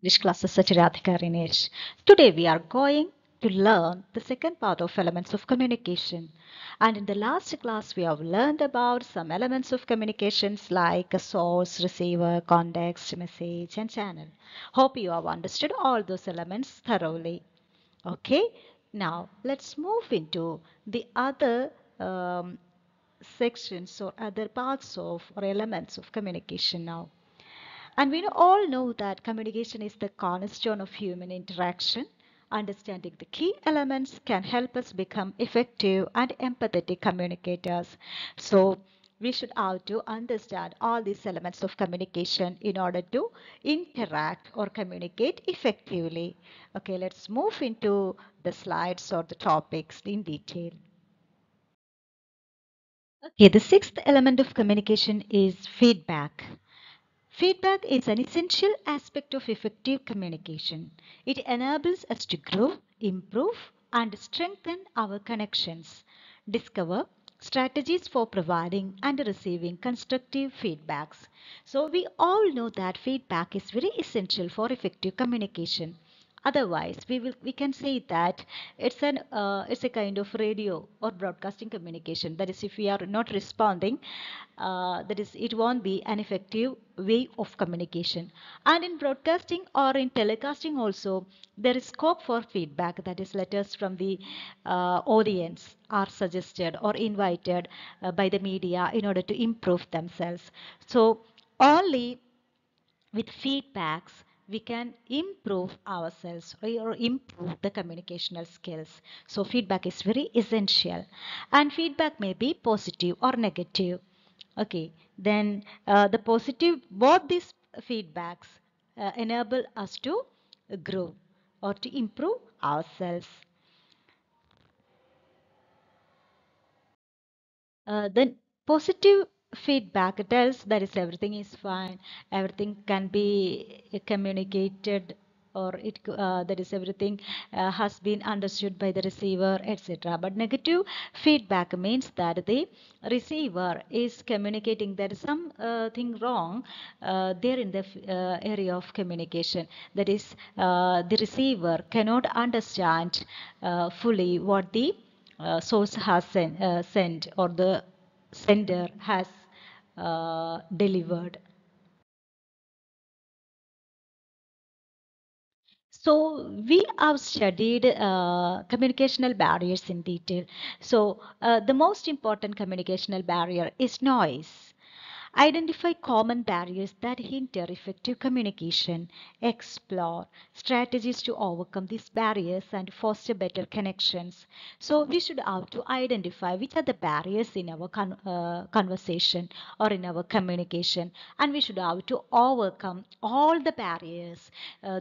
This class is such Radhika Rinesh. Today we are going to learn the second part of elements of communication. And in the last class we have learned about some elements of communications like a source, receiver, context, message and channel. Hope you have understood all those elements thoroughly. Okay, now let's move into the other sections or other parts of or elements of communication now. And we all know that communication is the cornerstone of human interaction. Understanding the key elements can help us become effective and empathetic communicators. So, we should have to understand all these elements of communication in order to interact or communicate effectively. Okay, let's move into the slides or the topics in detail. Okay, the sixth element of communication is feedback. Feedback is an essential aspect of effective communication. It enables us to grow, improve, and strengthen our connections. Discover strategies for providing and receiving constructive feedbacks. So, we all know that feedback is very essential for effective communication. Otherwise, we can say that it's a kind of radio or broadcasting communication. That is, if we are not responding, that is, it won't be an effective way of communication. And in broadcasting or in telecasting also, there is scope for feedback. That is, letters from the audience are suggested or invited by the media in order to improve themselves. So only with feedbacks we can improve ourselves or improve the communicational skills. So feedback is very essential, and feedback may be positive or negative. Okay, then the positive, both these feedbacks enable us to grow or to improve ourselves. Then positive feedback tells that is everything is fine, everything can be communicated, or that is everything has been understood by the receiver, etc. But negative feedback means that the receiver is communicating there is some thing wrong there in the area of communication. That is, the receiver cannot understand fully what the source has sent or the sender has delivered. So we have studied communicational barriers in detail. So the most important communicational barrier is noise. Identify common barriers that hinder effective communication. Explore strategies to overcome these barriers and foster better connections. So we should have to identify which are the barriers in our conversation or in our communication, and we should have to overcome all the barriers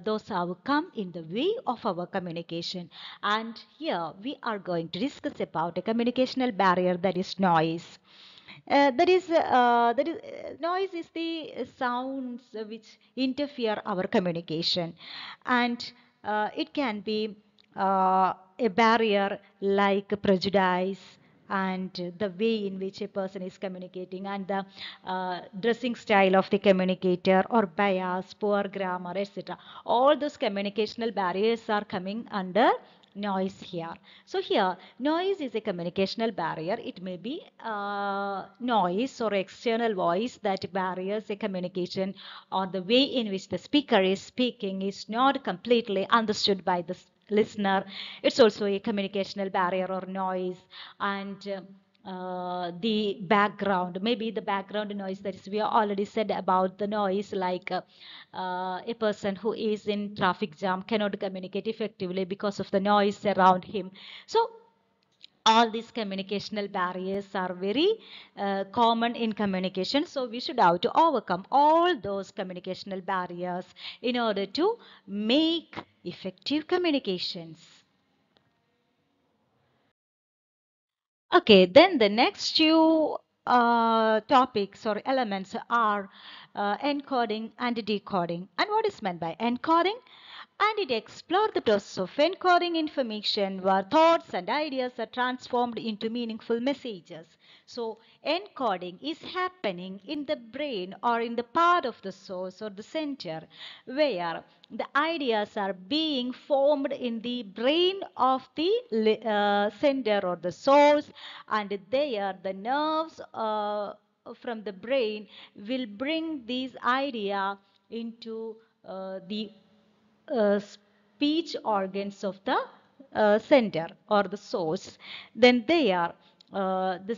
those have come in the way of our communication. And here we are going to discuss about a communicational barrier, that is noise. Noise is the sounds which interfere our communication, and it can be a barrier like prejudice and the way in which a person is communicating, and the dressing style of the communicator, or bias, poor grammar, etc. All those communicational barriers are coming under noise here. So here noise is a communicational barrier. It may be noise or external voice that barriers a communication, or the way in which the speaker is speaking is not completely understood by the listener. It's also a communicational barrier or noise. And the background, maybe the background noise, that is, we already said about the noise, like a person who is in traffic jam cannot communicate effectively because of the noise around him. So all these communicational barriers are very common in communication. So we should have to overcome all those communicational barriers in order to make effective communications. Okay, then the next two topics or elements are encoding and decoding. And what is meant by encoding? And it explores the process of encoding information where thoughts and ideas are transformed into meaningful messages. So encoding is happening in the brain or in the part of the source or the center where the ideas are being formed in the brain of the sender or the source, and there the nerves from the brain will bring these idea into the speech organs of the sender or the source. Then there the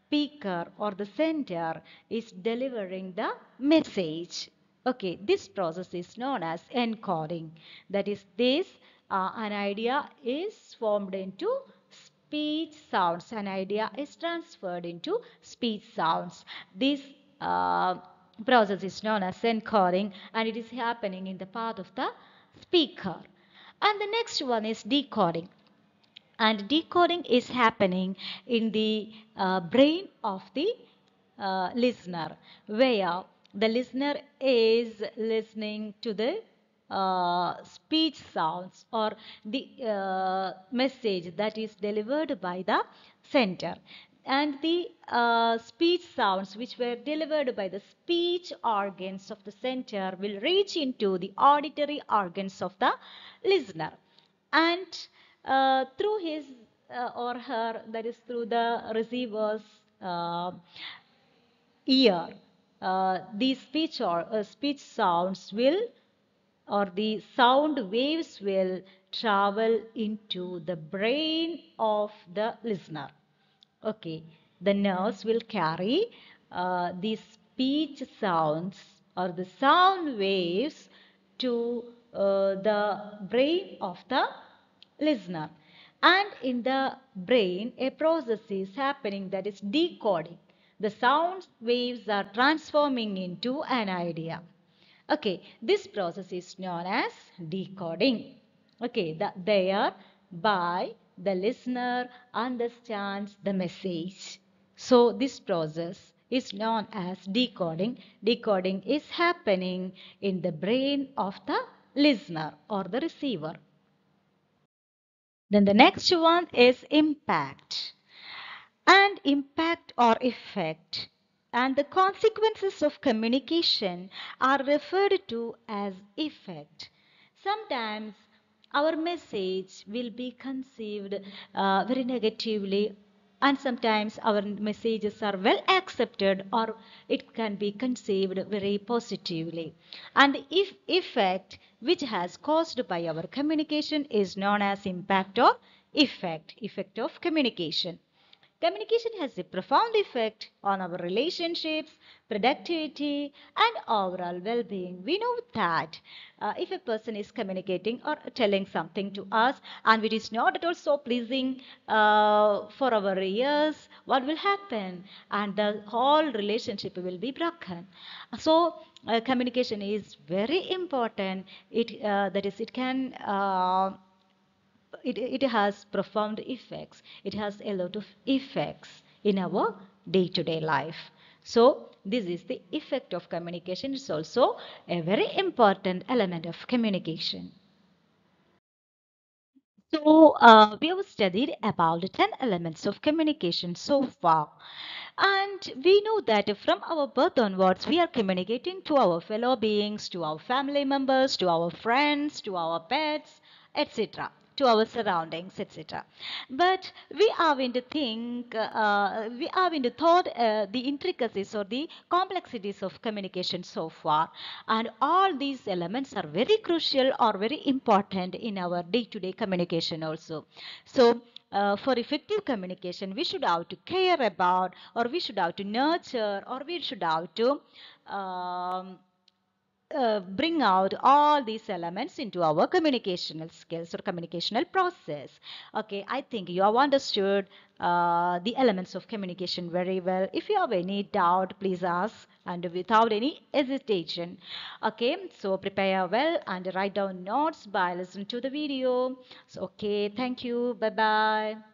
speaker or the sender is delivering the message. Okay, this process is known as encoding. That is, this an idea is formed into speech sounds. An idea is transferred into speech sounds. This uh, process is known as encoding, and it is happening in the part of the speaker. And the next one is decoding, and decoding is happening in the brain of the listener, where the listener is listening to the speech sounds or the message that is delivered by the center, and the speech sounds which were delivered by the speech organs of the center will reach into the auditory organs of the listener, and through his or her, that is through the receiver's uh, ear, these speech sounds will, or the sound waves will travel into the brain of the listener. Okay, the nerves will carry these speech sounds or the sound waves to the brain of the listener. And in the brain, a process is happening, that is decoding. The sound waves are transforming into an idea. Okay, this process is known as decoding. Okay, there by the listener understands the message. So this process is known as decoding. Decoding is happening in the brain of the listener or the receiver. Then the next one is impact. And impact or effect, and the consequences of communication are referred to as effect. Sometimes our message will be conceived very negatively, and sometimes our messages are well accepted, or it can be conceived very positively. And the effect which has caused by our communication is known as impact or effect of communication. Communication has a profound effect on our relationships, productivity, and overall well being. We know that if a person is communicating or telling something to us and it is not at all so pleasing for our ears, what will happen? And the whole relationship will be broken. So, communication is very important. That is, it can. It has profound effects. It has a lot of effects in our day-to-day life. So this is the effect of communication. It's also a very important element of communication. So, we have studied about the 10 elements of communication so far. And we know that from our birth onwards, we are communicating to our fellow beings, to our family members, to our friends, to our pets, etc., to our surroundings, etc. But we are going to think, we are going to thought the intricacies or the complexities of communication so far. And all these elements are very crucial or very important in our day-to-day communication also. So, for effective communication, we should have to care about, or we should have to nurture, or we should have to bring out all these elements into our communicational skills or communicational process. Okay, I think you have understood the elements of communication very well. If you have any doubt, please ask and without any hesitation. Okay, so prepare well and write down notes by listening to the video. So, okay, thank you. Bye bye.